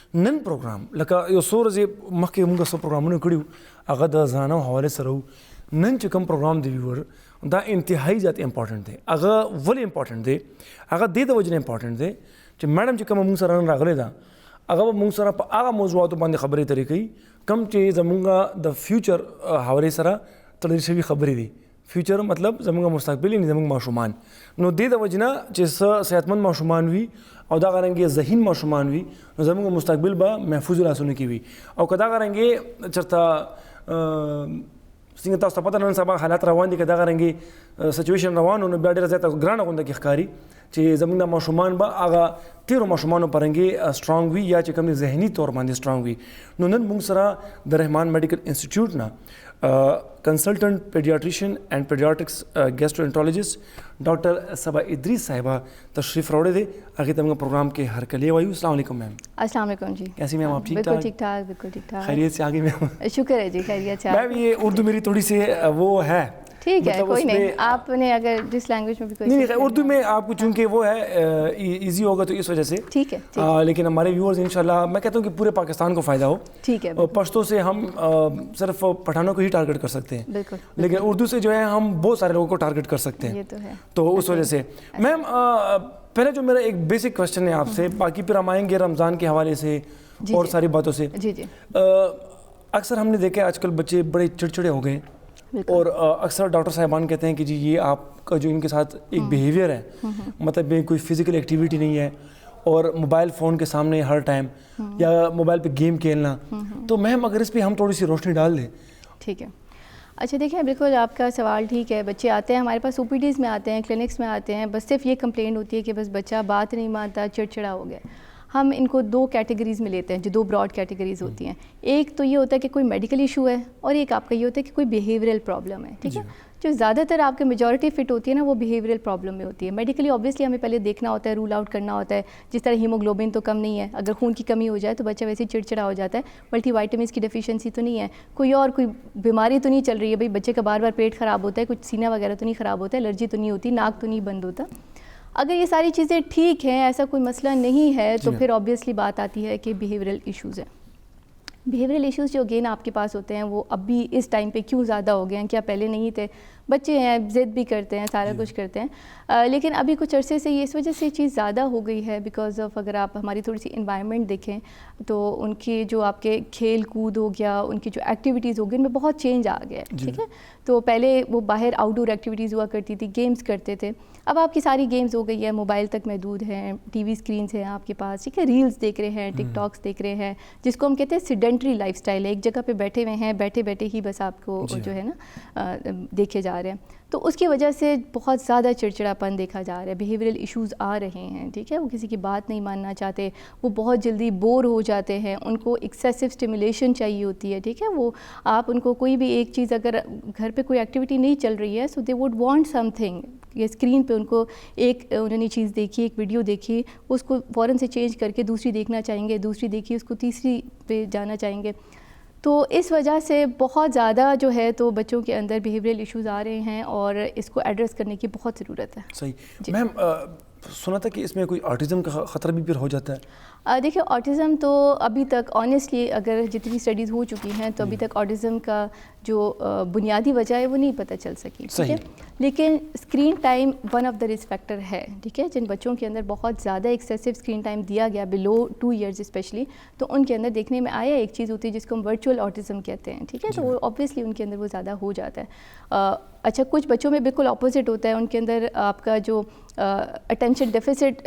نن programme لکه you څو ورځې مخکې موږ څو پروګرامونه کړي هغه د زنانو حواله سره نن چې کوم پروګرام دی ویور دا انتهایی زیات امپورټنټ دی. هغه ولې امپورټنټ دی؟ هغه د دې وجې نه امپورټنټ دی چې میډم چې کوم موږ سره نن راغلی ده هغه موږ سره په هغه موضوعاتو باندې خبرې اترې کوي کوم چې زموږ د فیوچر حوالې سره تړل شوي خبرې دي. فیوچر مطلب زموږ مستقبل یعنی زموږ ماشومان. نو د دې وجې نه چې صحتمند ماشومان وي او دا غرنګې ذهین ماشومان وي نو زموږ مستقبل به محفوظ لاسونه کې وي. او که دا غرنګې چېرته څنګه تاسو ته پته نن سبا حالات روان دي که دغه رنګې سچویشن روان و نو بیا ډېره زیاته ګرانه غونډه کې ښکاري چې زموږ د ماشومان به هغه تیرو ماشومانو په رنګې سټرانګ وي یا چې کوم ذهني طور باندې سټرانګ وي. نو نن موږ سره د رحمان میډیکل انسټیټیوټ نه کنسلټنټ پیډیاټریشین اینڈ پیډیاټرکس گیسټرونټرولوجسٹ ډاکټر صبا ادریس صاحبہ تشریف راوړی دی. هغې ته موږ پروګرام کې هرکلی وایو. السلام علیکم میم. السلام علیکم جی. کیسی میم آپ؟ بالکل ٹھیک ٹھاک بالکل ٹھیک ٹھاک. خیریت سے آگے میم؟ شکر ہے جی خیریت سے. میم یہ اردو میری تھوڑی سی وہ ہے ٹھیک ہے کوئی نہیں آپ نے اگر جس لینگویج میں بھی کوئی نہیں اردو میں آپ کو چونکہ وہ ہے ایزی ہوگا تو اس وجہ سے ٹھیک ہے. لیکن ہمارے ویورز انشاءاللہ میں کہتا ہوں کہ پورے پاکستان کو فائدہ ہو. ٹھیک ہے. پشتو سے ہم صرف پٹھانوں کو ہی ٹارگٹ کر سکتے ہیں بالکل لیکن اردو سے جو ہے ہم بہت سارے لوگوں کو ٹارگٹ کر سکتے ہیں. یہ تو ہے. تو اس وجہ سے میم پہلے جو میرا ایک بیسک کوشچن ہے آپ سے باقی پھر ہم آئیں گے رمضان کے حوالے سے اور ساری باتوں سے. جی جی. اکثر ہم نے دیکھا آج کل بچے بڑے چڑچڑے ہو گئے اور اکثر ڈاکٹر صاحبان کہتے ہیں کہ جی یہ آپ کا جو ان کے ساتھ ایک بیہیویئر ہے مطلب کوئی فزیکل ایکٹیویٹی نہیں ہے اور موبائل فون کے سامنے ہر ٹائم یا موبائل پہ گیم کھیلنا. تو میم اگر اس پہ ہم تھوڑی سی روشنی ڈال دیں. ٹھیک ہے. اچھا دیکھیں بالکل آپ کا سوال ٹھیک ہے. بچے آتے ہیں ہمارے پاس او پی ڈیز میں آتے ہیں کلینکس میں آتے ہیں بس صرف یہ کمپلین ہوتی ہے کہ بس بچہ بات نہیں مانتا چڑچڑا ہو گیا. ہم ان کو دو کیٹیگریز میں لیتے ہیں جو دو براڈ کیٹیگریز ہوتی ہیں. ایک تو یہ ہوتا ہے کہ کوئی میڈیکل ایشو ہے اور ایک آپ کا یہ ہوتا ہے کہ کوئی بیہیورل پرابلم ہے. ٹھیک ہے. جو زیادہ تر آپ کے میجورٹی فٹ ہوتی ہے نا وہ بیہیورل پرابلم میں ہوتی ہے. میڈیکلی آبویسلی ہمیں پہلے دیکھنا ہوتا ہے رول آؤٹ کرنا ہوتا ہے. جس طرح ہیموگلوبن تو کم نہیں ہے اگر خون کی کمی ہو جائے تو بچہ ویسے چڑچڑا ہو جاتا ہے. ملٹی وائٹامنس کی ڈیفیشنسی تو نہیں ہے کوئی بیماری تو نہیں چل رہی ہے بھائی بچے کا بار بار پیٹ خراب ہوتا ہے کچھ سینہ وغیرہ تو نہیں خراب ہوتا ہے الرجی تو نہیں ہوتی ناک تو نہیں بند ہوتا. اگر یہ ساری چیزیں ٹھیک ہیں ایسا کوئی مسئلہ نہیں ہے تو پھر آبویسلی بات آتی ہے کہ بیہیورل ایشوز ہیں. بیہیورل ایشوز جو اگین آپ کے پاس ہوتے ہیں وہ اب بھی اس ٹائم پہ کیوں زیادہ ہو گئے ہیں کیا پہلے نہیں تھے؟ بچے ہیں ضد بھی کرتے ہیں سارا کچھ کرتے ہیں لیکن ابھی کچھ عرصے سے یہ اس وجہ سے یہ چیز زیادہ ہو گئی ہے بیکاز آف اگر آپ ہماری تھوڑی سی انوائرمنٹ دیکھیں تو ان کی جو آپ کے کھیل کود ہو گیا ان کی جو ایکٹیویٹیز ہو گئی ان میں بہت چینج آ گیا ہے. ٹھیک ہے. تو پہلے وہ باہر آؤٹ ڈور ایکٹیویٹیز ہوا کرتی تھی گیمز کرتے تھے. اب آپ کی ساری گیمز ہو گئی ہے موبائل تک محدود ہیں ٹی وی اسکرینس ہیں آپ کے پاس. ٹھیک ہے. ریلز دیکھ رہے ہیں ٹک ٹاکس دیکھ رہے ہیں جس کو ہم کہتے ہیں سیڈنٹری لائف اسٹائل ہے. ایک جگہ پہ بیٹھے ہوئے ہیں بیٹھے بیٹھے ہی بس آپ کو جو ہے نا دیکھے جا رہے ہیں. تو اس کی وجہ سے بہت زیادہ چڑچڑاپن دیکھا جا رہا ہے. بیہیورل ایشوز آ رہے ہیں. ٹھیک ہے. وہ کسی کی بات نہیں ماننا چاہتے وہ بہت جلدی بور ہو جاتے ہیں ان کو ایکسیسو اسٹیمولیشن چاہیے ہوتی ہے. ٹھیک ہے. وہ آپ ان کو کوئی بھی ایک چیز اگر گھر پہ کوئی ایکٹیویٹی نہیں چل رہی ہے so they would want something. یہ اسکرین پہ ان کو ایک انہوں نے چیز دیکھی ایک ویڈیو دیکھی اس کو فوراً سے چینج کر کے دوسری دیکھنا چاہیں گے دوسری دیکھی اس کو تیسری پہ جانا چاہیں گے. تو اس وجہ سے بہت زیادہ جو ہے تو بچوں کے اندر بیہیورل ایشوز آ رہے ہیں اور اس کو ایڈریس کرنے کی بہت ضرورت ہے. صحیح. میم سنا تھا کہ اس میں کوئی آٹزم کا خطرہ بھی پھر ہو جاتا ہے؟ دیکھیے آٹزم تو ابھی تک آنیسٹلی اگر جتنی اسٹڈیز ہو چکی ہیں تو ابھی تک آٹزم کا جو بنیادی وجہ ہے وہ نہیں پتہ چل سکی. ٹھیک ہے. لیکن screen time one of the risk factor ہے. ٹھیک ہے. جن بچوں کے اندر بہت زیادہ ایکسیسو اسکرین ٹائم دیا گیا بلو 2 ایئرز اسپیشلی تو ان کے اندر دیکھنے میں آیا ایک چیز ہوتی ہے جس کو ہم ورچوئل آٹزم کہتے ہیں. ٹھیک ہے. تو وہ آبویسلی ان کے اندر وہ زیادہ ہو جاتا ہے. اچھا کچھ بچوں میں بالکل اپوزٹ ہوتا ہے ان کے اندر آپ کا جو اٹینشن ڈیفیسٹ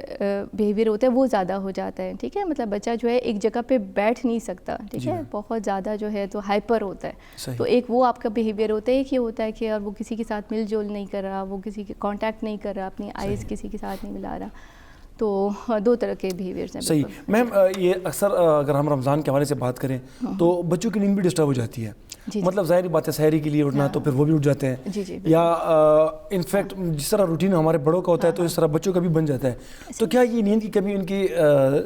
بیہیویئر ہوتا ہے وہ زیادہ ہو جاتا ہے. ٹھیک ہے. مطلب بچہ جو ہے ایک جگہ پہ بیٹھ نہیں سکتا. ٹھیک ہے. بہت زیادہ جو ہے تو ہائپر ہوتا ہے. تو ایک وہ آپ کا بیہیویئر ہوتا ہے ایک یہ ہوتا ہے کہ اور وہ کسی کے ساتھ مل جول نہیں کر رہا وہ کسی کے کانٹیکٹ نہیں کر رہا اپنی آئیز کسی کے ساتھ نہیں ملا رہا. تو دو طرح کے بیہیویئرز ہیں. صحیح. میم یہ اکثر اگر ہم رمضان کے حوالے سے بات کریں تو بچوں کی نیند بھی ڈسٹرب ہو جاتی ہے. مطلب ظاہری بات ہے سحری کے لیے اٹھنا تو پھر وہ بھی اٹھ جاتے ہیں یا انفیکٹ جس طرح روٹین ہمارے بڑوں کا ہوتا ہے تو اس طرح بچوں کا بھی بن جاتا ہے. تو کیا یہ نیند کی کمی ان کی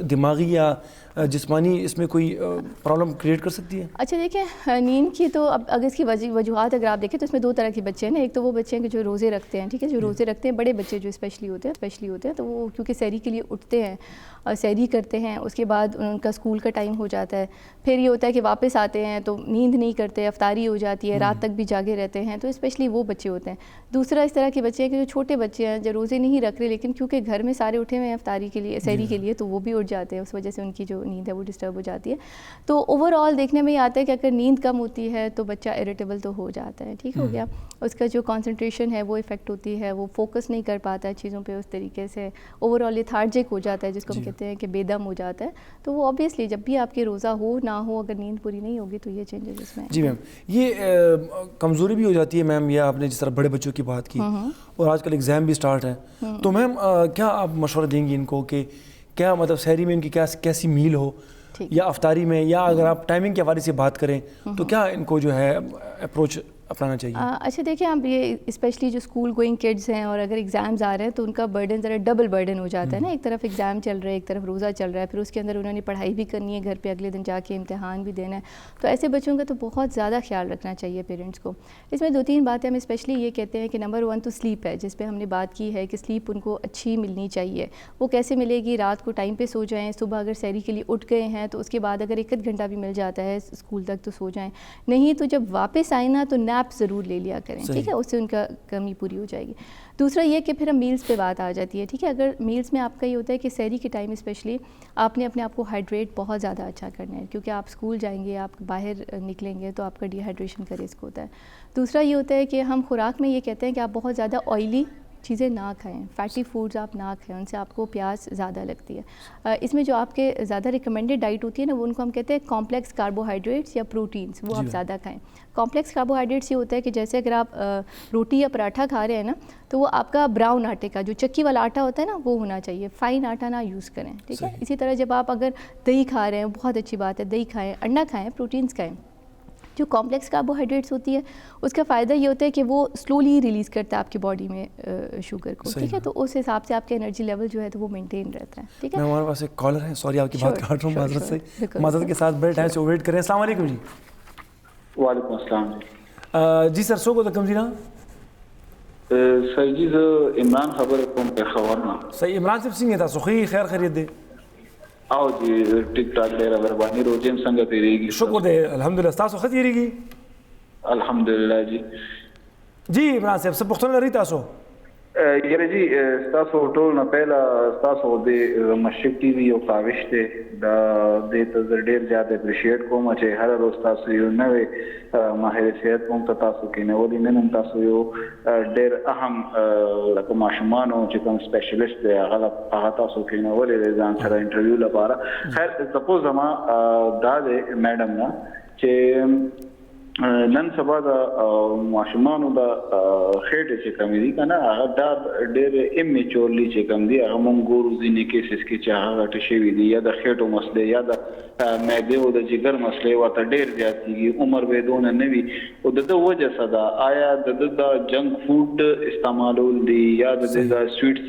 دماغی یا جسمانی اس میں کوئی پرابلم کریٹ کر سکتی ہے؟ اچھا دیکھیں نیند کی تو اب اگر اس کی وجوہات اگر آپ دیکھیں تو اس میں دو طرح کے بچے ہیں نا. ایک تو وہ بچے ہیں کہ جو روزے رکھتے ہیں, ٹھیک ہے, جو روزے رکھتے ہیں, بڑے بچے جو اسپیشلی ہوتے ہیں تو وہ کیونکہ سحری کے لیے اٹھتے ہیں اور سحری کرتے ہیں, اس کے بعد ان کا اسکول کا ٹائم ہو جاتا ہے, پھر یہ ہوتا ہے کہ واپس آتے ہیں تو نیند نہیں کرتے, افطاری ہو جاتی ہے, رات تک بھی جاگے رہتے ہیں, تو اسپیشلی وہ بچے ہوتے ہیں. دوسرا اس طرح کے بچے ہیں کہ جو چھوٹے بچے ہیں جو روزے نہیں رکھ رہے لیکن کیونکہ گھر میں سارے اٹھے ہوئے ہیں افطاری کے لیے, سحری کے لیے, تو وہ بھی اٹھ جاتے ہیں, اس وجہ سے ان کی جو نیند ہے وہ ڈسٹرب ہو جاتی ہے. تو اوور آل دیکھنے میں یہ آتا ہے کہ اگر نیند کم ہوتی ہے تو بچہ اریٹیبل تو ہو جاتا ہے, ٹھیک ہو گیا, اس کا جو کانسنٹریشن ہے وہ افیکٹ ہوتی ہے, وہ فوکس نہیں کر پاتا ہے چیزوں پہ اس طریقے سے, اوور آل لیتھارجک ہو جاتا ہے جس کو ہم کہتے ہیں کہ بے دم ہو جاتا ہے. تو وہ آبویسلی جب بھی آپ کے روزہ ہو نہ ہو اگر نیند پوری نہیں ہوگی تو یہ چینجز اس میں. جی میم, یہ کمزوری بھی ہو جاتی ہے میم, یہ آپ نے جس طرح بڑے بچوں کی بات کی اور آج کل ایگزام بھی اسٹارٹ ہے, تو میم کیا آپ مشورہ دیں گی ان کو کہ کیا مطلب سحری میں ان کی کیسی میل ہو یا افطاری میں, یا اگر آپ ٹائمنگ کے حوالے سے بات کریں تو کیا ان کو جو ہے اپروچ اپنانا چاہیے؟ اچھا دیکھیں اب یہ اسپیشلی جو اسکول گوئنگ کڈز ہیں اور اگر ایگزامز آ رہے ہیں تو ان کا برڈن ذرا ڈبل برڈن ہو جاتا ہے نا, ایک طرف ایگزام چل رہا ہے, ایک طرف روزہ چل رہا ہے, پھر اس کے اندر انہوں نے پڑھائی بھی کرنی ہے, گھر پہ اگلے دن جا کے امتحان بھی دینا ہے. تو ایسے بچوں کا تو بہت زیادہ خیال رکھنا چاہیے پیرنٹس کو. اس میں 2-3 باتیں ہم اسپیشلی یہ کہتے ہیں کہ نمبر 1 تو سلیپ ہے, جس پہ ہم نے بات کی ہے کہ سلیپ ان کو اچھی ملنی چاہیے. وہ کیسے ملے گی؟ رات کو ٹائم پہ سو جائیں, صبح اگر سحری کے لیے اٹھ گئے ہیں تو اس کے بعد اگر 1 گھنٹہ بھی مل جاتا ہے اسکول تک تو سو جائیں, نہیں تو جب واپس آئیں نا تو نیپ ضرور لے لیا کریں, ٹھیک ہے, اس سے ان کا کمی پوری ہو جائے گی. دوسرا یہ کہ پھر ہم میلز پہ بات آ جاتی ہے, ٹھیک ہے, اگر میلز میں آپ کا یہ ہوتا ہے کہ سحری کے ٹائم اسپیشلی آپ نے اپنے آپ کو ہائیڈریٹ بہت زیادہ اچھا کرنا ہے, کیونکہ آپ اسکول جائیں گے, آپ باہر نکلیں گے تو آپ کا ڈی ہائیڈریشن کا رسک ہوتا ہے. دوسرا یہ ہوتا ہے کہ ہم خوراک میں یہ کہتے ہیں کہ آپ بہت زیادہ آئلی چیزیں نہ کھائیں, فیٹی فوڈز آپ نہ کھائیں, ان سے آپ کو پیاس زیادہ لگتی ہے. اس میں جو آپ کے زیادہ ریکمینڈیڈ ڈائٹ ہوتی ہے نا وہ ان کو ہم کہتے ہیں کمپلیکس کاربوہائیڈریٹس یا پروٹینس, وہ آپ زیادہ کھائیں. کمپلیکس کاربوہائیڈریٹس یہ ہوتا ہے کہ جیسے اگر آپ روٹی یا پراٹھا کھا رہے ہیں نا تو وہ آپ کا براؤن آٹے کا جو چکی والا آٹا ہوتا ہے نا وہ ہونا چاہیے, فائن آٹا نہ یوز کریں, ٹھیک ہے. اسی طرح جب آپ اگر دہی کھا رہے ہیں, بہت اچھی بات ہے, دہی کھائیں, انڈا کھائیں, پروٹینس کھائیں. جو کمپلیکس کاربوہائیڈریٹس ہوتی ہے اس کا فائدہ یہ ہوتا ہے کہ وہ سلولی ریلیز کرتا ہے آپ کی باڈی میں شوگر کو, ٹھیک ہے, تو اس حساب سے آپ کا انرجی لیول جو ہے تو وہ مینٹین رہتا ہے, ٹھیک ہے. ہمارے پاس ایک کالر ہے, سوری آپ کی بات کاٹ رہا ہوں, معذرت سے, معذرت کے ساتھ بڑے ٹائم سے ویٹ کریں. السلام علیکم جی. وعلیکم السلام جی سر, سو کو کم جی نا سر جی عمران خبر کوم پہ خبرنا صحیح. عمران صاحب څنګه تاسو خو خیر خیریت دی؟ او جی ٹک ٹاک ډیره مهرباني روزم څنګه تیریږي؟ شکر دی الحمدلله. تاسو ښه تیریږي؟ الحمدلله جی. جی عمران صاحب څه پوښتنه لرئ تاسو؟ یاره جی تاسو ټول نه پهلا تاسو د مشرق ټي وي او کاوش ته دا د ته ډیر زیات اپریشیټ کوم چې هر روز تاسو یو نوې ماهر صحت کوم تاسو کې نه ولې نن تاسو یو ډیر اهم لکه ماشومان او چې کوم سپیشلیست دی هغه تاسو کې نه ولې ځان سره انټرویو لپاره. خیر سپوز ما دا د میډم نه چې نن سبا د ماشومانو د خېټه چې کمی دي کنه هغه دا ډېر امیچورلی چې کم دي هغه مونږ ګورو ځینې کیسز کې چې هغه غټه شوي دي یا د خېټو مسلې یا د معدې او د جګر مسلې ورته ډېر زیاتېږي, عمر به دونه نه وي او د ده وجه څه ده؟ آیا د جنک فوډ استعمالول دي یا د سویټس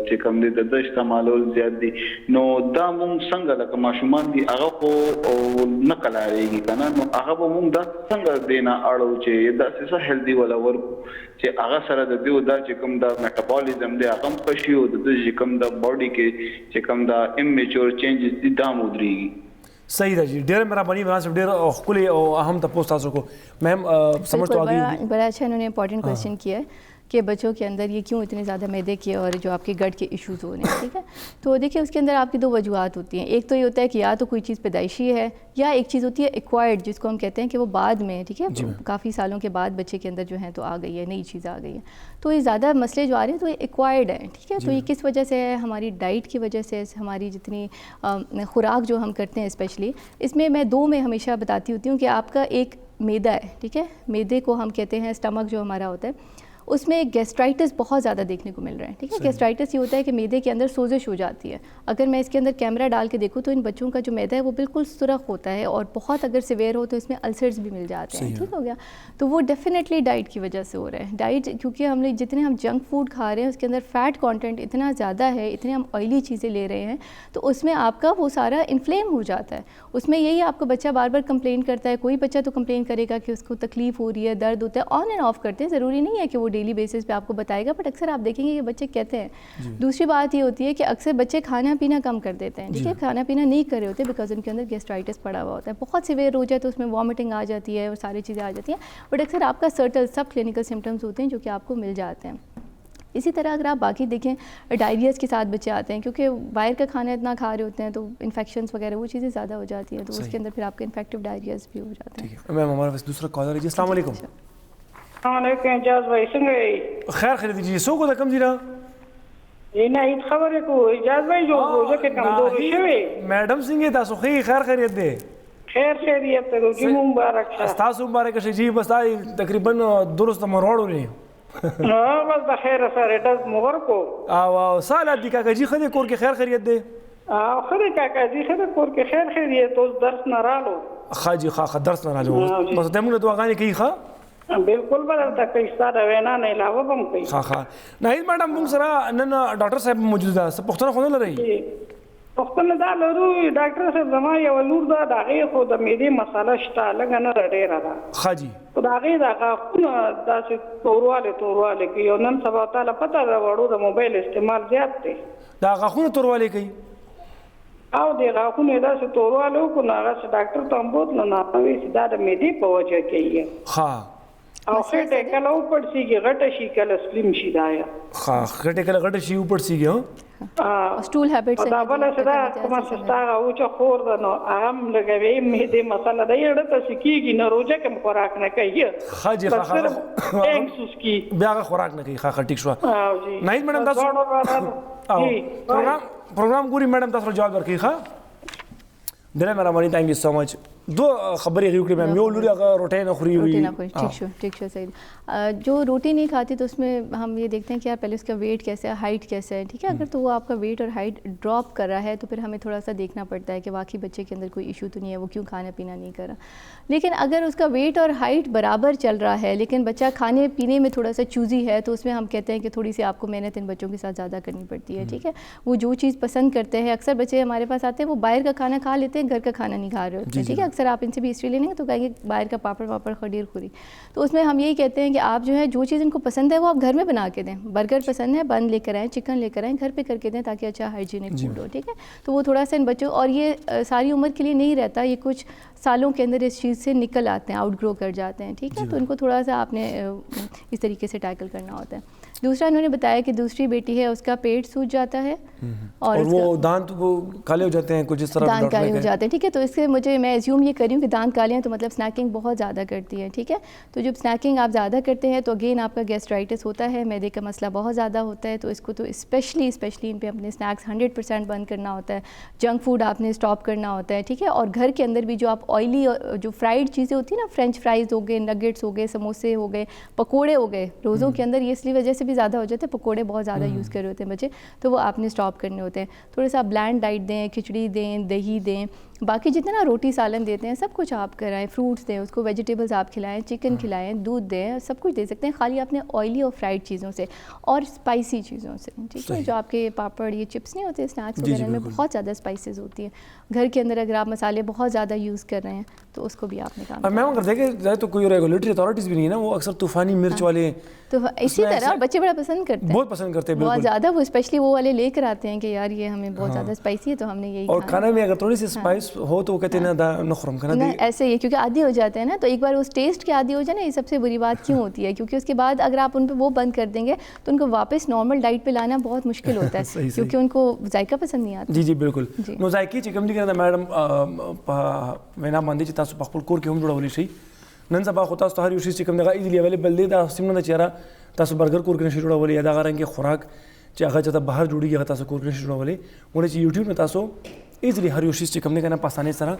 چې کم دي د ده استعمالول زیات دي؟ نو دا مونږ څنګه لکه ماشومان دي هغه خو نه کلاریږي که نه, نو هغه به مونږ دا څنګه دینا اړو چې داسې څه هیلدي ولا ورکو چې هغه سره د دیو دا چې کوم دا میټابولیزم دی هغه هم ښه شي او د ده چې کوم د باډي کې چې کوم دا امیچور چینجز دي دا هم ودرېږي. صحیح ده جی, ډېره مهرباني عمران صاحب, ډېر ښکلی او اهم تپوس تاسو کو. میم سمجھ تو آ گئی, بڑا اچھا انہوں نے امپورٹنٹ کویشچن کیا ہے کہ بچوں کے اندر یہ کیوں اتنے زیادہ معدے کے اور جو آپ کے گٹ کے ایشوز ہو رہے ہیں, ٹھیک ہے. تو دیکھیں اس کے اندر آپ کی 2 وجوہات ہوتی ہیں. ایک تو یہ ہوتا ہے کہ یا تو کوئی چیز پیدائشی ہے یا ایک چیز ہوتی ہے ایکوائرڈ, جس کو ہم کہتے ہیں کہ وہ بعد میں, ٹھیک ہے, کافی سالوں کے بعد بچے کے اندر جو ہیں تو آ گئی ہے, نئی چیز آ گئی ہے. تو یہ زیادہ مسئلے جو آ رہے ہیں تو یہ ایکوائرڈ ہیں, ٹھیک ہے. تو یہ کس وجہ سے ہے؟ ہماری ڈائٹ کی وجہ سے, ہماری جتنی خوراک جو ہم کرتے ہیں اسپیشلی, اس میں 2 میں ہمیشہ بتاتی ہوتی ہوں کہ آپ کا ایک میدا ہے, ٹھیک ہے, میدے کو ہم کہتے ہیں اسٹمک جو ہمارا ہوتا ہے, اس میں گیسٹرائٹس بہت زیادہ دیکھنے کو مل رہے ہیں. ٹھیک ہے, گیسٹرائٹس یہ ہوتا ہے کہ میدے کے اندر سوزش ہو جاتی ہے. اگر میں اس کے اندر کیمرہ ڈال کے دیکھوں تو ان بچوں کا جو میدا ہے وہ بالکل سرخ ہوتا ہے, اور بہت اگر سیویئر ہو تو اس میں السرز بھی مل جاتے ہیں. ٹھیک ہو گیا, تو وہ ڈیفینیٹلی ڈائٹ کی وجہ سے ہو رہا ہے. ڈائٹ کیونکہ ہم نے جتنے ہم جنک فوڈ کھا رہے ہیں اس کے اندر فیٹ کانٹینٹ اتنا زیادہ ہے, اتنے ہم آئلی چیزیں لے رہے ہیں, تو اس میں آپ کا وہ سارا انفلیم ہو جاتا ہے. اس میں یہی آپ کو بچہ بار بار کمپلین کرتا ہے. کوئی بچہ تو کمپلین کرے گا کہ اس کو تکلیف ہو رہی ہے, درد ہوتا ہے, آن اینڈ آف کرتے ہیں, ضروری نہیں ہے کہ وہ ڈیلی بیسس پہ آپ کو بتائے گا, بٹ اکثر آپ دیکھیں گے کہ بچے کہتے ہیں. دوسری بات یہ ہوتی ہے کہ اکثر بچے کھانا پینا کم کر دیتے ہیں. ٹھیک ہے, کھانا پینا نہیں کر رہے ہوتے بیکاز ان کے اندر گیسٹرائٹس پڑا ہوا ہوتا ہے. بہت سیویئر ہو جائے تو اس میں وامٹنگ آ جاتی ہے اور ساری چیزیں آ جاتی ہیں, بٹ اکثر آپ کا سرٹل سب کلینکل سمٹمس ہوتے ہیں جو کہ آپ کو مل جاتے ہیں. اسی طرح اگر آپ باقی دیکھیں ڈائریاز کے ساتھ بچے آتے ہیں, کیونکہ باہر کا کھانا اتنا کھا رہے ہوتے ہیں تو انفیکشنز وغیرہ وہ چیزیں زیادہ ہو جاتی ہیں, تو اس کے اندر پھر آپ کے انفیکٹیو ڈائریاز بھی ہو جاتے ہیں. ٹھیک ہے میم, ہمارے پاس دوسرا کالر ہے جی. السلام علیکم. السلام علیکم اعجاز بھائی, څنګه یې؟ خیر خیریت جی. څوک د کوم ځای نه؟ نه هیڅ خبرې کوو اعجاز بھائی, جو روزه کې کمزوري شوی. میډم څنګه تاسو؟ خیر خیریت دی. خیر خیریت ته روزي مبارک شه. تاسو مبارک شه جی. بس تقریبا درست مروړو نه بس د خیر سره ډز مغر کو. او سال دی کاکا جی, خدای کور کې خیر خیریت دی؟ او خدای کاکا جی خدای کور کې خیر خیریت. اوس درس نه رالو. خاجي خا درس نه رالو. بس دمو دعاګانې کوي. ښه بالکل بدل تا کوي, ستاره وینا نه علاوه هم کوي. ښه ناهید میډم, موږ سره نن ډاکټر صاحب موجود ده. څه پوښتنه خو نه لرئ؟ پوښتنه دا لرو ډاکټر صاحب, زما یو لور ده, د هغې خو د معدې مساله شته, لږه نه ده ډېره ده. ښه جی. خو د هغې د غاښونه داسې توروالی کوي, او نن سبا تعالی پته ده وړو د موبایل استعمال زیات دی. دا غاښونه توروالی کوي او د غاښونو یې داسې توروالی وکړو, نو هغسې ډاکټر ته هم بوتلو, نو هغه وایي چې دا د معدې په وجه کوي. او خټه کله وپړسیږي غټه شي, کله سلیم شي. دا یا خټه کله غټه شي وپړسیږي. سټول هابټس دا بل څه دا کومه ستاره او چې خور ده, نو هم لګوي معدې مسله ده, یړه ته سکیږي, نه روزه کوم خوراک نه کوي. خاجي ایکسوس کی بیا خوراک نه کوي. ښه ټیک شو. ناهید میډم تاسو پروګرام ګوري میډم, تاسو جواب ورکړئ. ښه ډېره مهرباني, تھینک یو سو مچ. دو خبریں غیو کہ میم یو لوری اگر روٹی نہ خوری ہوئی. ٹھیک شو صحیح. جو روٹی نہیں کھاتی تو اس میں ہم یہ دیکھتے ہیں کہ یار پہلے اس کا ویٹ کیسا ہے, ہائٹ کیسا ہے. ٹھیک ہے, اگر تو وہ آپ کا ویٹ اور ہائٹ ڈراپ کر رہا ہے تو پھر ہمیں تھوڑا سا دیکھنا پڑتا ہے کہ واقعی بچے کے اندر کوئی ایشو تو نہیں ہے, وہ کیوں کھانا پینا نہیں کر رہا. لیکن اگر اس کا ویٹ اور ہائٹ برابر چل رہا ہے لیکن بچہ کھانے پینے میں تھوڑا سا چوزی ہے, تو اس میں ہم کہتے ہیں کہ تھوڑی سی آپ کو محنت ان بچوں کے ساتھ زیادہ کرنی پڑتی ہے. ٹھیک ہے, وہ جو چیز پسند کرتے ہیں, اکثر بچے ہمارے پاس آتے ہیں وہ باہر کا کھانا کھا لیتے ہیں, گھر کا کھانا نہیں کھا رہے ہوتے ہیں. ٹھیک ہے, اکثر آپ ان سے بھی ہسٹری لیں گے تو کہیں گے باہر کا پاپڑ واپڑ خدیر خوری. تو اس میں ہم یہی کہتے ہیں کہ آپ جو ہے جو چیز ان کو پسند ہے وہ آپ گھر میں بنا کے دیں. برگر پسند ہے, بن لے کر آئیں, چکن لے کر آئیں, گھر پہ کر کے دیں تاکہ اچھا ہائیجینک فوڈ ہو. ٹھیک ہے, تو وہ تھوڑا سا ان بچوں, اور یہ ساری عمر کے لیے نہیں رہتا, یہ کچھ سالوں کے اندر اس چیز سے نکل آتے ہیں, آؤٹ گرو کر جاتے ہیں. ٹھیک ہے, تو ان کو تھوڑا سا آپ نے اس طریقے سے ٹیکل کرنا ہوتا ہے. دوسرا انہوں نے بتایا کہ دوسری بیٹی ہے, اس کا پیٹ سوج جاتا ہے اور وہ دانت کالے ہو جاتے ہیں, کچھ اس طرح دانت کالے ہو جاتے ہیں. ٹھیک ہے, تو اس سے مجھے میں ایزیوم یہ کر رہی ہوں کہ دانت کالے ہیں تو مطلب اسنیکنگ بہت زیادہ کرتی ہے. ٹھیک ہے, تو جب اسنیکنگ آپ زیادہ کرتے ہیں تو اگین آپ کا گیسٹرائٹس ہوتا ہے, میدے کا مسئلہ بہت زیادہ ہوتا ہے. تو اس کو تو اسپیشلی ان پہ اپنے اسنیکس 100% بند کرنا ہوتا ہے, جنک فوڈ آپ نے اسٹاپ کرنا ہوتا ہے. ٹھیک ہے, اور گھر کے اندر بھی جو آپ آئلی جو فرائیڈ چیزیں ہوتی ہیں نا, فرینچ فرائز ہو گئے, نگیٹس ہو گئے, سموسے ہو گئے, پکوڑے ہو گئے, روزوں کے اندر یہ اس لیے وجہ سے بھی زیادہ ہو جاتے ہیں, پکوڑے بہت زیادہ یوز کر رہے ہوتے ہیں بچے, تو وہ آپ نے اسٹاپ کرنے ہوتے ہیں. تھوڑا سا بلینڈ ڈائٹ دیں, کھچڑی دیں, دہی دیں, باقی جتنا روٹی سالن دیتے ہیں سب کچھ آپ کرائیں, فروٹس دیں اس کو, ویجیٹیبلس آپ کھلائیں, چکن کھلائیں, دودھ دیں, سب کچھ دے سکتے ہیں, خالی آپ نے آئلی اور فرائڈ چیزوں سے اور اسپائسی چیزوں سے. ٹھیک ہے, جو آپ کے پاپڑ یہ چپس نہیں ہوتے اسنیکس وغیرہ میں بہت زیادہ اسپائسیز ہوتی ہیں. گھر کے اندر اگر آپ مسالے بہت زیادہ یوز کر رہے ہیں تو اس کو بھی آپ نے کام. میم اگر دیکھیں جائے تو کوئی ریگولیٹری اتھارٹیز بھی نہیں ہے نا, وہ اکثر طوفانی مرچ والے, تو اسی طرح بچے بڑا پسند کرتے ہیں, بہت پسند کرتے ہیں بہت زیادہ. وہ اسپیشلی وہ والے لے کر آتے ہیں کہ یار یہ ہمیں بہت زیادہ اسپائسی ہے تو ہم نے یہی, اور کھانا میں اگر تھوڑی سی اسپائس ہو تو وہ کہتے ہیں نخرم کھانا ایسے ہی, کیونکہ عادی ہو جاتے ہیں نا. تو ایک بار اس ٹیسٹ کے عادی ہو جائے نا, یہ سب سے بری بات کیوں ہوتی ہے, کیونکہ اس کے بعد اگر آپ ان پہ وہ بند کر دیں گے تو ان کو واپس نارمل ڈائٹ پہ لانا بہت مشکل ہوتا ہے, کیونکہ ان کو ذائقہ پسند نہیں آتا. جی جی بالکل. نو ذائقې چې کوم دي کنه میډم په وینا باندې چې تاسو په خپل کور کې هم جوړولی شئ. نن سبا خو تاسو ته هر یو شی چې کوم دغه ایزیلی اویلیبل دی, دا سیمه ده چې یاره تاسو برګر کور کې نشئ جوړولی, یا دغه رنګې خوراک چې هغه چېرته بهر جوړېږي هغه تاسو کور کې نشئ جوړولی. ولې چې یوټیوب نه تاسو ایزیلی هر یو شی چې کوم دی کنه په اسانۍ سره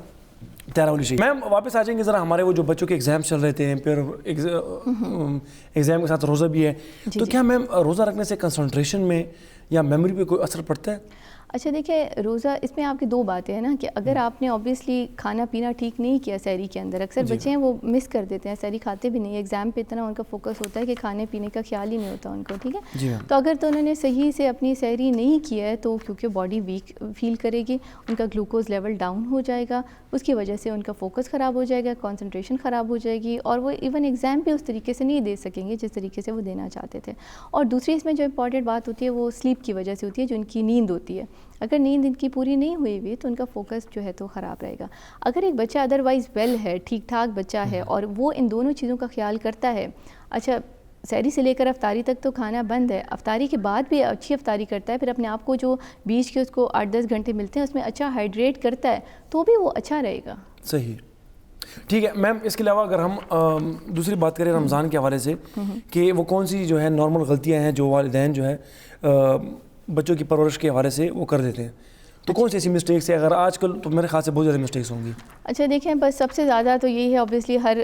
تیار ہولی شی. میم واپس آ جائیں گے ذرا ہمارے وہ جو بچوں کے ایگزام چل رہے تھے, پھر ایگزام کے ساتھ روزہ بھی ہے, تو کیا میم روزہ رکھنے سے کنسنٹریشن میں یا میموری پہ کوئی اثر پڑتا ہے؟ اچھا دیکھیں, روزہ اس میں آپ کی دو باتیں ہیں نا, کہ اگر آپ نے اوبیسلی کھانا پینا ٹھیک نہیں کیا سحری کے اندر, اکثر بچے ہیں وہ مس کر دیتے ہیں, سحری کھاتے بھی نہیں, ایگزام پہ اتنا ان کا فوکس ہوتا ہے کہ کھانے پینے کا خیال ہی نہیں ہوتا ان کو, ٹھیک ہے. تو اگر تو انہوں نے صحیح سے اپنی سحری نہیں کیا ہے تو کیونکہ باڈی ویک فیل کرے گی, ان کا گلوکوز لیول ڈاؤن ہو جائے گا, اس کی وجہ سے ان کا فوکس خراب ہو جائے گا, کنسنٹریشن خراب ہو جائے گی, اور وہ ایون ایگزام پہ اس طریقے سے نہیں دے سکیں گے جس طریقے سے وہ دینا چاہتے تھے. اور دوسری اس میں جو امپورٹنٹ بات ہوتی ہے وہ سلیپ کی وجہ سے ہوتی ہے, جو ان کی نیند ہوتی ہے. اگر نیند ان کی پوری نہیں ہوئی ہوئی تو ان کا فوکس جو ہے تو خراب رہے گا. اگر ایک بچہ ادروائز ویل ہے, ٹھیک ٹھاک بچہ ہے, اور وہ ان دونوں چیزوں کا خیال کرتا ہے, اچھا سحری سے لے کر افطاری تک تو کھانا بند ہے, افطاری کے بعد بھی اچھی افطاری کرتا ہے, پھر اپنے آپ کو جو بیچ کے اس کو 8-10 گھنٹے ملتے ہیں اس میں اچھا ہائیڈریٹ کرتا ہے, تو بھی وہ اچھا رہے گا. صحیح, ٹھیک ہے میم. اس کے علاوہ اگر ہم دوسری بات کریں رمضان کے حوالے سے, کہ وہ کون سی جو ہے نارمل غلطیاں ہیں جو والدین جو ہے بچوں کی پرورش کے حوالے سے وہ کر دیتے ہیں, تو کون سی ایسی مسٹیکس ہے؟ اگر آج کل تو میرے خیال سے بہت زیادہ مسٹیکس ہوں گی. اچھا دیکھیں, بس سب سے زیادہ تو یہی ہے, اوبیسلی ہر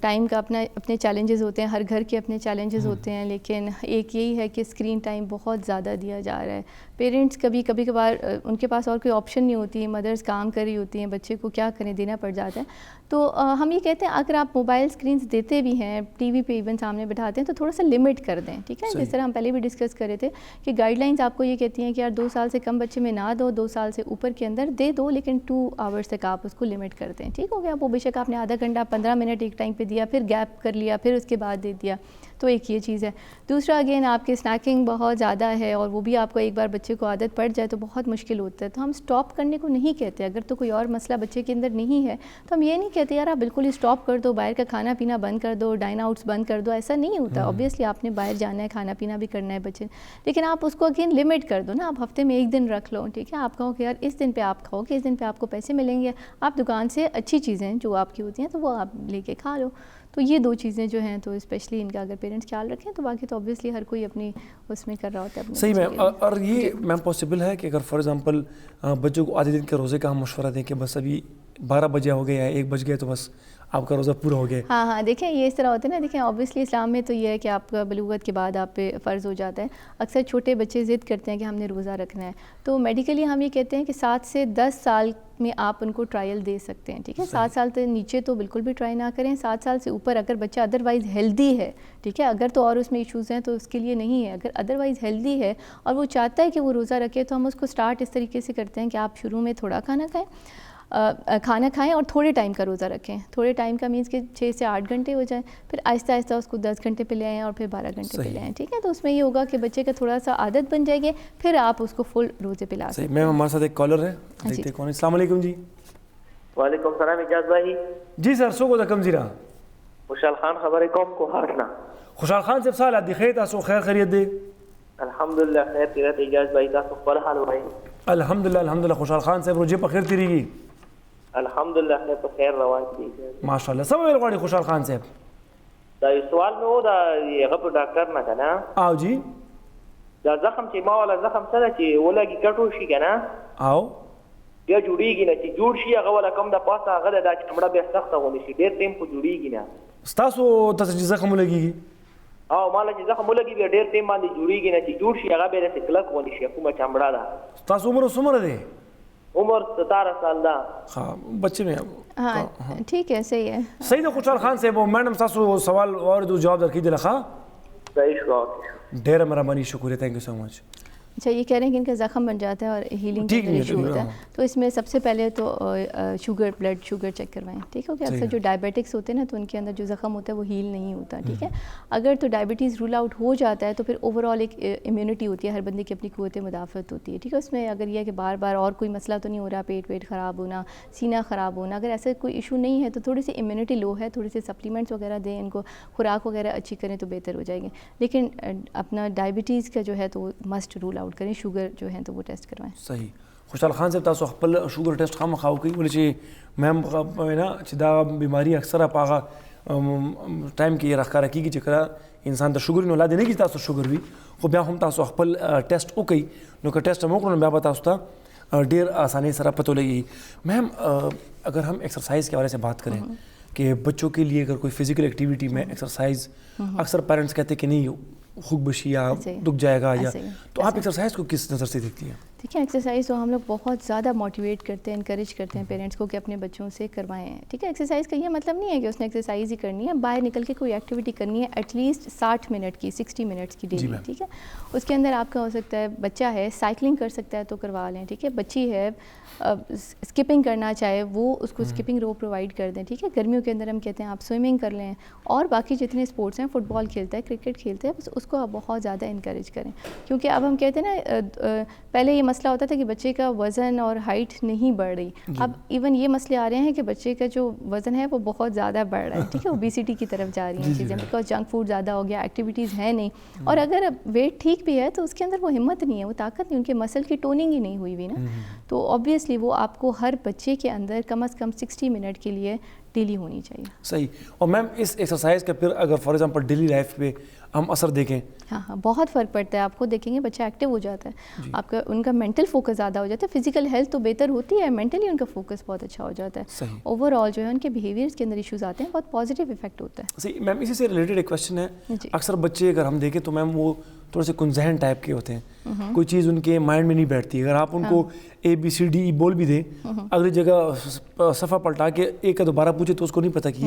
ٹائم کا اپنے چیلنجز ہوتے ہیں, ہر گھر کے اپنے چیلنجز ہوتے ہیں, لیکن ایک یہی ہے کہ اسکرین ٹائم بہت زیادہ دیا جا رہا ہے. پیرنٹس کبھی کبھار ان کے پاس اور کوئی آپشن نہیں ہوتی, مدرس کام کر رہی ہوتی ہیں, بچے کو کیا کریں, دینا پڑ جاتا ہے. تو ہم یہ کہتے ہیں اگر آپ موبائل اسکرینس دیتے بھی ہیں, ٹی وی پہ ایون سامنے بٹھاتے ہیں, تو تھوڑا سا لمٹ کر دیں, ٹھیک ہے. جس طرح ہم پہلے بھی ڈسکس کر رہے تھے کہ گائیڈ لائنس آپ کو یہ کہتی ہیں کہ یار 2 سال سے کم بچے میں نہ دو, 2 سال سے اوپر کے اندر دے دو, لیکن 2 آورس تک آپ اس کو لمٹ کر دیں, ٹھیک ہو گیا. وہ بے شک آپ نے آدھا گھنٹہ 15 منٹ ایک ٹائم پہ دیا, پھر گیپ کر لیا, پھر اس کے بعد دے دیا, تو ایک یہ چیز ہے. دوسرا اگین آپ کی اسنیکنگ بہت زیادہ ہے, اور وہ بھی آپ کو ایک بار بچے کو عادت پڑ جائے تو بہت مشکل ہوتا ہے. تو ہم اسٹاپ کرنے کو نہیں کہتے, اگر تو کوئی اور مسئلہ بچے کے اندر نہیں ہے تو ہم یہ نہیں کہتے یار آپ بالکل اسٹاپ کر دو, باہر کا کھانا پینا بند کر دو, ڈائن آؤٹس بند کر دو, ایسا نہیں ہوتا. اوبیسلی آپ نے باہر جانا ہے, کھانا پینا بھی کرنا ہے بچے, لیکن آپ اس کو اگین لمٹ کر دو نا. آپ ہفتے میں 1 دن رکھ لو, ٹھیک ہے. آپ کہو کہ یار اس دن پہ آپ کھاؤ کہ اس دن پہ آپ کو پیسے ملیں گے, آپ دکان سے اچھی چیزیں جو آپ کی ہوتی ہیں تو وہ آپ لے کے کھا لو. تو یہ 2 چیزیں جو ہیں تو اسپیشلی ان کا اگر پیرنٹس خیال رکھیں تو باقی تو اوبیسلی ہر کوئی اپنی اس میں کر رہا ہوتا ہے. صحیح میم. اور یہ میم پاسبل ہے کہ اگر فار ایگزامپل بچوں کو آدھے دن کے روزے کا ہم مشورہ دیں کہ بس ابھی 12 بجے ہو گئے یا 1 بج گئے تو بس آپ کا روزہ پورا ہو گیا. ہاں دیکھیں یہ اس طرح ہوتا ہے نا. دیکھیں اوبیسلی اسلام میں تو یہ ہے کہ آپ کا بلوغت کے بعد آپ پہ فرض ہو جاتا ہے. اکثر چھوٹے بچے ضد کرتے ہیں کہ ہم نے روزہ رکھنا ہے, تو میڈیکلی ہم یہ کہتے ہیں کہ 7 سے 10 سال میں آپ ان کو ٹرائل دے سکتے ہیں, ٹھیک ہے. 7 سال سے نیچے تو بالکل بھی ٹرائی نہ کریں. 7 سال سے اوپر اگر بچہ ادروائز ہیلدی ہے, ٹھیک ہے, اگر تو اور اس میں ایشوز ہیں تو اس کے لیے نہیں ہے. اگر ادروائز ہیلدی ہے اور وہ چاہتا ہے کہ وہ روزہ رکھے, تو ہم اس کو سٹارٹ اس طریقے سے کرتے ہیں کہ آپ شروع میں تھوڑا کھانا کھائیں اور تھوڑے ٹائم کا روزہ رکھیں. تھوڑے ٹائم کا مینس کہ 6 سے 8 گھنٹے ہو جائیں, پھر آہستہ آہستہ اس کو 10 گھنٹے پہ لے آئیں اور پھر 12 گھنٹے پہ لے آئیں, ٹھیک ہے. تو اس میں یہ ہوگا کہ بچے کا تھوڑا سا عادت بن جائے گی, پھر آپ اس کو فل روزے پہ لا سکتے ہیں. میم ہمارے ساتھ ایک کالر ہے, دیکھتے ہیں کون ہے. السلام علیکم جی. وعلیکم السلام اجاز بھائی. جی سر, سو کو کم زیرا خوشحال خان خبریں کوم کو ہاٹنا. خوشحال خان صاحب سال دی خیر تاسو خیر خیریت دی. الحمدللہ خیر تیرت اجاز بھائی تاسو خپل حال وای. الحمدللہ خوشحال خان صاحب روزه په خیر تیریږي. الحمدللہ خیر په خیر روان دي ماشاءالله. سم ویل غواړي خوشحال خان صاحب. دا سوال مې و دا هغه په ډاکټر نه کنه. او جی دا زخم چې ما ولا زخم سره چې ولګي کټو شي کنه. او بیا جوړیږي نه چې جوړ شي هغه ولا کم د پاسه هغه د چمړه بیا سخته ونی شي, ډیر ټیم په جوړیږي نه. تاسو ته زخم لګیږي او مال چې زخم لګي بیا ډیر ټیم باندې جوړیږي نه چې جوړ شي هغه بیا د کلک ونی شي کومه چمړه ده. تاسو عمر څومره دی؟ عمر 17 سال دا. ہاں بچے میں. ہاں ٹھیک ہے, صحیح ہے. صحیح ہے خوشحال خان صاحب. میڈم تاسو سوال اور جواب درکې دي لخوا صحیح شو. ډیره مهرباني, شکریہ, تھینک یو سو مچ. اچھا یہ کہہ رہے ہیں کہ ان کا زخم بن جاتا ہے اور ہیلنگ کا ایشو ہوتا ہے, تو اس میں سب سے پہلے تو شوگر, بلڈ شوگر چیک کروائیں, ٹھیک ہو گیا. اکثر جو ڈائبیٹکس ہوتے ہیں نا تو ان کے اندر جو زخم ہوتا ہے وہ ہیل نہیں ہوتا, ٹھیک ہے. اگر تو ڈائبٹیز رول آؤٹ ہو جاتا ہے تو پھر اوور آل ایک امیونٹی ہوتی ہے, ہر بندے کی اپنی قوت مدافعت ہوتی ہے, ٹھیک ہے. اس میں اگر یہ ہے کہ بار بار اور کوئی مسئلہ تو نہیں ہو رہا, پیٹ خراب ہونا, سینہ خراب ہونا, اگر ایسا کوئی ایشو نہیں ہے تو تھوڑی سی امیونٹی لو ہے, تھوڑی سی سپلیمنٹس وغیرہ دیں ان کو, خوراک وغیرہ اچھی کریں تو بہتر ہو جائے گی. لیکن اپنا ڈائبٹیز کا جو ہے تو مسٹ رول آؤٹ کریں, شوگر جو ہیں تو وہ ٹیسٹ کروائیں. صحیح. خوشحال خان صاحب تاسو خپل شوگر ټیسټ خامخا وکړئ, ولې چې میم نه چې دا بیماری اکثره په هغه ټایم کې راښکاره کېږي چې کله انسان ته شوګر نو لا دې نه کېږي تاسو شوګر وي, خو بیا هم تاسو خپل ټیسټ وکړئ. نو که ټیسټ هم وکړو نو بیا به تاسو ته ډیر آسانی سره پتہ لگی. میم اگر ہم ایکسرسائز کے حوالے سے بات کریں کہ بچوں کے لیے اگر کوئی فزیکل ایکٹیویٹی میں ایکسرسائز, اکثر پیرنٹس کہتے ہیں کہ نہیں خوب بشی یا دکھ جائے گا, یا تو آپ ایکسرسائز کو کس نظر سے دیکھتی ہیں؟ دیکھیں ایکسرسائز تو ہم لوگ بہت زیادہ موٹیویٹ کرتے ہیں, انکریج کرتے ہیں پیرنٹس کو کہ اپنے بچوں سے کروائیں. ٹھیک ہے, ایکسرسائز کا یہ مطلب نہیں ہے that اس نے ایکسرسائز ہی کرنی ہے, باہر نکل کے کوئی ایکٹیویٹی کرنی ہے ایٹ لیسٹ 60 منٹ کی, 60 منٹس کی ڈیلی. ٹھیک ہے, اس کے اندر آپ کا ہو سکتا ہے بچہ ہے سائیکلنگ کر سکتا ہے تو کروا لیں. ٹھیک ہے, بچی ہے اسکپنگ کرنا چاہے وہ اس کو اسکپنگ روپ پرووائڈ کر دیں. ٹھیک ہے, گرمیوں کے اندر ہم کہتے ہیں آپ سوئمنگ کر لیں, اور باقی جتنے اسپورٹس ہیں, فٹ بال کھیلتا ہے, کرکٹ کھیلتا ہے, بس اس کو آپ بہت زیادہ انکریج کریں. کیونکہ اب ہم کہتے ہیں نا پہلے یہ مسئلہ ہوتا تھا کہ بچے کا وزن اور ہائٹ نہیں بڑھ رہی, اب ایون یہ مسئلے آ رہے ہیں کہ بچے کا جو وزن ہے وہ بہت زیادہ بڑھ رہا ہے. ٹھیک ہے, اوبیسٹی کی طرف جا رہی ہیں چیزیں, بیکاز جنک فوڈ زیادہ ہو گیا, ایکٹیویٹیز ہیں نہیں, اور اگر ویٹ ٹھیک بھی ہے تو اس کے اندر وہ ہمت نہیں ہے, وہ طاقت نہیں, ان کے مسل کی ٹوننگ ہی نہیں ہوئی ہوئی نا. تو آبویسلی وہ آپ کو ہر بچے کے اندر کم از کم 60 منٹ کے لیے ڈیلی ہونی چاہیے. صحیح. اور میم اس ایکسرسائز کا پھر اگر فار ایگزامپل ڈیلی لائف پہ ہم اثر دیکھیں, ہاں بہت فرق پڑتا ہے. آپ خود دیکھیں گے بچہ ایکٹیو ہو جاتا ہے, آپ کا ان کا مینٹل فوکس زیادہ ہو جاتا ہے, فزیکل ہیلتھ تو بہتر ہوتی ہے, مینٹلی ان کا فوکس بہت اچھا ہو جاتا ہے. اوور آل جو ہے ان کے بیہیویئرس کے اندر ایشوز آتے ہیں, بہت پازیٹیو افیکٹ ہوتا ہے. صحیح میم, اسی سے ریلیٹڈ ایک کویشچن ہے. اکثر بچے اگر ہم دیکھیں تو میم وہ تھوڑے سے کنذہن ٹائپ کے ہوتے ہیں, کوئی چیز ان کے مائنڈ میں نہیں بیٹھتی. اگر آپ ان کو ABCD بول بھی دیں, اگلی جگہ صفحہ پلٹا کے ایک کا دوبارہ پوچھے تو اس کو نہیں پتہ کہ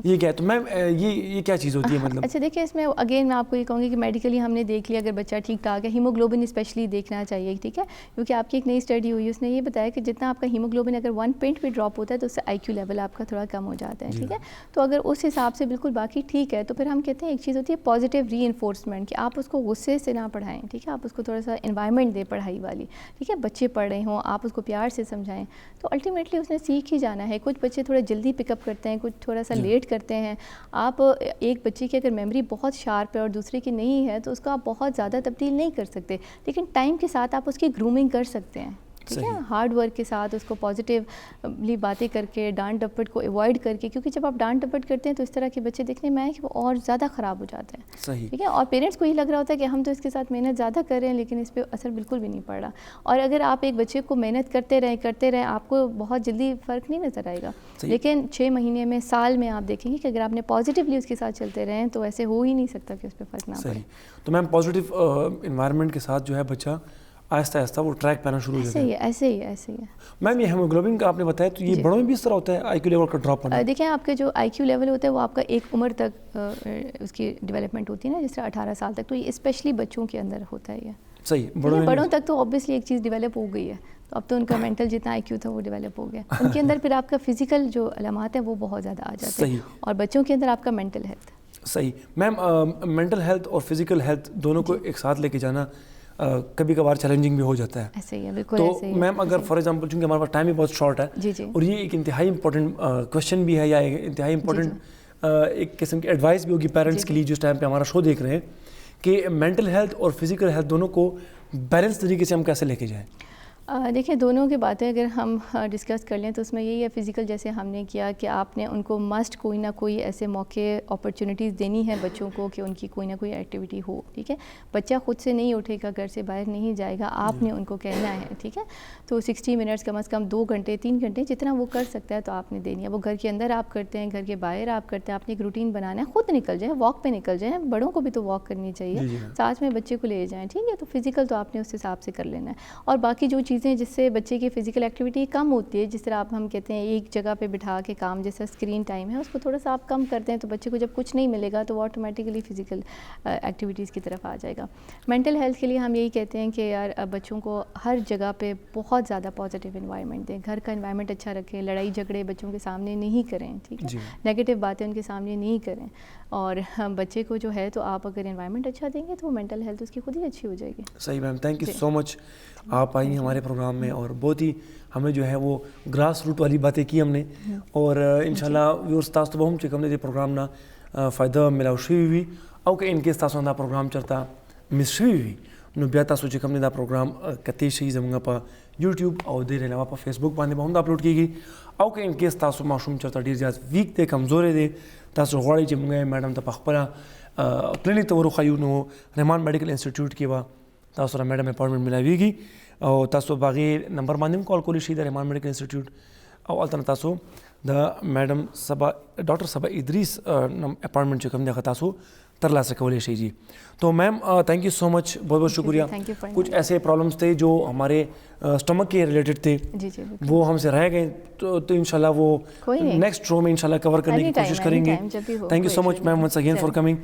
یہ کیا ہے. تو میم یہ کیا چیز ہوتی ہے مطلب؟ اچھا دیکھیں, اس میں اگین میں آپ کو یہ کہوں گی کہ میڈیکلی ہم نے دیکھ لیا اگر بچہ ٹھیک ٹھاک ہے, ہیموگلوبن اسپیشلی دیکھنا چاہیے. ٹھیک ہے, کیونکہ آپ کی ایک نئی اسٹڈی ہوئی, اس نے یہ بتایا کہ جتنا آپ کا ہیموگلوبن اگر 1 پوائنٹ بھی ڈراپ ہوتا ہے تو اس سے IQ لیول آپ کا تھوڑا کم ہو جاتا ہے. ٹھیک ہے, تو اگر اس حساب سے بالکل باقی ٹھیک ہے تو پھر ہم کہتے ہیں ایک چیز ہوتی ہے پازیٹیو ری انفورسمنٹ, کہ آپ اس کو غصے سے نہ پڑھائیں. ٹھیک ہے, آپ اس کو تھوڑا سا انوائرمنٹ دیں پڑھائی والی. ٹھیک ہے, بچے پڑھ رہے ہوں, آپ اس کو پیار سے سمجھائیں, تو الٹیمیٹلی اس نے سیکھ ہی جانا ہے. کچھ بچے تھوڑا جلدی پک اپ کرتے ہیں, کچھ تھوڑا سا لیٹ کرتے ہیں. آپ ایک بچے کی اگر میموری بہت شارپ ہے اور دوسرے کی نہیں ہے تو اس کو آپ بہت زیادہ تبدیل نہیں کر سکتے, لیکن ٹائم کے ساتھ آپ اس کی گرومنگ کر سکتے ہیں. ٹھیک ہے, ہارڈ ورک کے ساتھ اس کو پازیٹیولی باتیں کر کے, ڈانٹ ڈپٹ کو ایوائڈ کر کے, کیونکہ جب آپ ڈانٹ ڈپٹ کرتے ہیں تو اس طرح کے بچے دیکھنے میں آئے کہ وہ اور زیادہ خراب ہو جاتے ہیں. ٹھیک ہے, اور پیرنٹس کو یہ لگ رہا ہوتا ہے کہ ہم تو اس کے ساتھ محنت زیادہ کر رہے ہیں لیکن اس پہ اثر بالکل بھی نہیں پڑ رہا. اور اگر آپ ایک بچے کو محنت کرتے رہیں آپ کو بہت جلدی فرق نہیں نظر آئے گا, لیکن 6 مہینے میں, سال میں آپ دیکھیں گے کہ اگر آپ نے پازیٹیولی اس کے ساتھ چلتے رہیں تو ایسے ہو ہی نہیں سکتا کہ اس پہ فرق نہ پڑے. تو میم پازیٹیو انوائرمنٹ کے ساتھ جو ہے بچہ آہستہ آہستہ وہ ٹریک پانا شروع ہو جاتا ہے. ایسے ہی ہے. میم یہ ہیموگلوبن کا آپ نے بتایا, تو یہ بڑوں میں بھی اس طرح ہوتا ہے IQ لیول کا ڈراپ ہونا؟ دیکھیں آپ کے جو IQ لیول ہوتا ہے وہ آپ کا ایک عمر تک اس کی ڈیولپمنٹ ہوتی ہے نا, جس طرح 18 سال تک, تو یہ اسپیشلی بچوں کے اندر ہوتا ہے. یہ صحیح, بڑوں تک تو اوبیسلی ایک چیز ڈیولپ ہو گئی ہے, تو اب تو ان کا مینٹل جتنا IQ تھا وہ ڈیولپ ہو گیا. ان کے اندر پھر آپ کا فزیکل جو علامات ہیں وہ بہت زیادہ آ جاتے ہیں, اور بچوں کے اندر آپ کا مینٹل ہیلتھ. صحیح میم, مینٹل ہیلتھ اور فزیکل ہیلتھ دونوں کو ایک ساتھ لے کے جانا کبھی کبھار چیلنجنگ بھی ہو جاتا ہے. ایسے ہی ہے, بالکل ایسے ہی. تو میم اگر فار ایگزامپل چونکہ ہمارے پاس ٹائم بھی بہت شارٹ ہے, اور یہ ایک انتہائی امپورٹنٹ کویشچن بھی ہے, یا انتہائی امپورٹنٹ ایک قسم کی ایڈوائس بھی ہوگی پیرنٹس کے لیے جو اس ٹائم پہ ہمارا شو دیکھ رہے ہیں, کہ مینٹل ہیلتھ اور فزیکل ہیلتھ دونوں کو بیلنس طریقے سے ہم کیسے لے کے جائیں؟ دیکھیں دونوں کی باتیں اگر ہم ڈسکس کر لیں تو اس میں یہی ہے, فزیکل جیسے ہم نے کیا کہ آپ نے ان کو مسٹ کوئی نہ کوئی ایسے موقع اپرچونیٹیز دینی ہے بچوں کو کہ ان کی کوئی نہ کوئی ایکٹیویٹی ہو. ٹھیک ہے, بچہ خود سے نہیں اٹھے گا, گھر سے باہر نہیں جائے گا, آپ نے ان کو کہنا ہے. ٹھیک ہے, تو 60 منٹس کم از کم 2 گھنٹے 3 گھنٹے جتنا وہ کر سکتا ہے تو آپ نے دینی ہے. وہ گھر کے اندر آپ کرتے ہیں, گھر کے باہر آپ کرتے ہیں, آپ نے ایک روٹین بنانا ہے, خود نکل جائیں, واک پہ نکل جائیں, بڑوں کو بھی تو واک کرنی چاہیے, ساتھ میں بچے کو لے جائیں. ٹھیک ہے, تو فزیکل تو آپ نے اس حساب سے کر لینا ہے. اور باقی جو چیزیں جس سے بچے کی فزیکل ایکٹیویٹی کم ہوتی ہے, جس طرح آپ ہم کہتے ہیں ایک جگہ پہ بٹھا کے کام, جیسا اسکرین ٹائم ہے اس کو تھوڑا سا آپ کم کرتے ہیں, تو بچے کو جب کچھ نہیں ملے گا تو وہ آٹومیٹیکلی فزیکل ایکٹیویٹیز کی طرف آ جائے گا. مینٹل ہیلتھ کے لیے ہم یہی کہتے ہیں کہ یار بچوں کو ہر جگہ پہ بہت زیادہ پازیٹیو انوائرمنٹ دیں, گھر کا انوائرمنٹ اچھا رکھیں, لڑائی جھگڑے بچوں کے سامنے نہیں کریں. ٹھیک ہے, نیگیٹو باتیں ان کے سامنے نہیں کریں, اور بچے کو جو ہے تو آپ اگر انوائرمنٹ اچھا دیں گے تو مینٹل ہیلتھ اس کی خود ہی اچھی ہو جائے گی. صحیح میم, تھینک یو سو مچ, آپ آئی ہیں ہمارے پروگرام میں اور بہت ہی ہمیں جو ہے وہ گراس روٹ والی باتیں کی ہم نے, اور انشاءاللہ ویورز تاسو ته به هم چې کوم د پروګرام نه فایده ملاو شوی وي, او که ان کیس تاسو دا پروګرام چرته مس شوی وي نو بیا تاسو چې کوم دا پروګرام کتی شي زموږ په یوټیوب او د علاوه په فیسبوک باندې به هم اپلوډ کیږي, او که ان کیس تاسو ماشوم چرته ډیر زیات ویک دی, کمزوري دی, تاسو غواړئ چې موږ میډم ته په خپله کلینیک ته ورخایو, نو رحمان میډیکل انسټیټیوټ کې به تاسو سره میډم اپاینټمنټ ملاویږي او تاسو باغې نمبر باندې هم کال کولی شئ د رحمان میډیکل انسټیټیوټ او هلته نه تاسو د میډم صبا ډاکټر صبا ادریس اپاینټمنٹ چې کوم دی هغه تاسو ترلاسه کولی شئ جی. تو میم تھینک یو سو مچ، بہت بہت شکریہ. کچھ ایسے پرابلمس تھے جو ہمارے اسٹمک کے ریلیٹڈ تھے وہ ہم سے رہ گئے تو انشاءاللہ وہ نیکسٹ شو میں انشاءاللہ کور کرنے کی کوشش کریں گے. Thank you so much ma'am once again for coming.